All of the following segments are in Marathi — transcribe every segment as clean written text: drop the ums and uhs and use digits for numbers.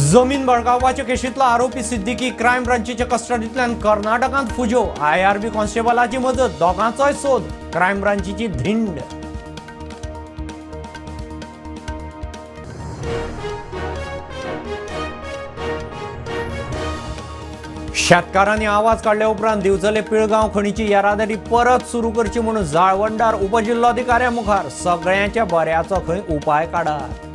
जमीन बळकावपाच्या केशींतलो आरोपी सिद्दीकी क्रायम ब्रांचीच्या कस्टडींतल्यान कर्नाटकांत फुजो। IRB कॉन्स्टेबलाची मजत, दोगांचोय सोद, क्रायम ब्रांचीची धिंड। शेतकारांनी आवाज काढल्या उपरांत दिवचले पिळगांव खणीची येरादारी परत सुरू करची म्हणून जाळवंडार उपजिल्लोधिकाऱ्या मुखार सगळ्यांच्या बऱ्याचो खंय उपाय काढात।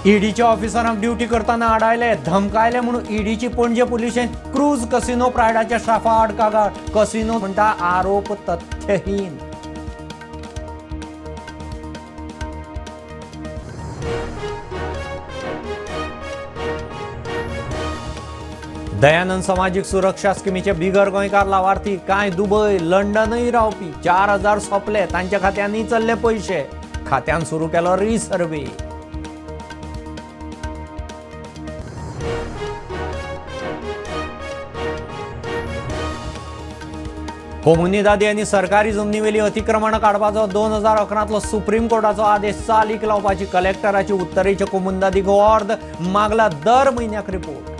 ईडीच्या ऑफिसरांक ड्युटी करताना आडायले, धमकायले म्हणून ईडीची पणजे पुलिशेन क्रूज कसिनो प्रायडाच्या स्टाफा आड कागाळ। कसिनो म्हणटा आरोप तथ्यहीन। दयानंद सामाजिक सुरक्षा स्किमीचे बिगर गोंयकार लावार्थी कांय दुबय लंडनय रावपी 4000 सोंपले, तांच्या खात्यांनी चल्ले पैसे। खात्यान सुरू केलो रिसर्वे। कोमुनिदादी आनी सरकारी जमनीवेली अतिक्रमण काडपाचो 2011तलो सुप्रीम कोर्टाचो आदेश चालीक लावपाची कलेक्टराची उत्तरेच्या कोमुनिदादीक अर्द मागला। दर म्हयन्याक रिपोर्ट।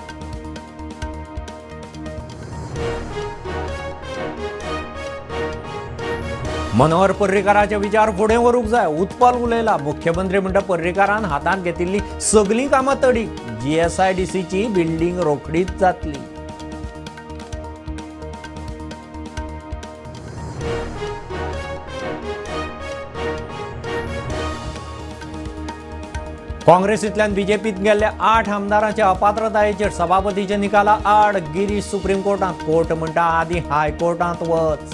मनोहर पर्रीकाराचे विचार फुडें व्हरूंक जाय, उत्पल उलयला। मुख्यमंत्री म्हणटा पर्रीकारान हातांत घेतिल्ली सगळीं कामां तडीक। GSIDCची बिल्डींग रोखडीच जातली। काँग्रेसींतल्यान बीजेपीत गेल्ल्या 8 आमदारांच्या अपात्रतायेचेर सभापतीच्या निकाला आड गिरीश सुप्रीम कोर्टांत। कोर्ट म्हणटा आदी हायकोर्टांत वच।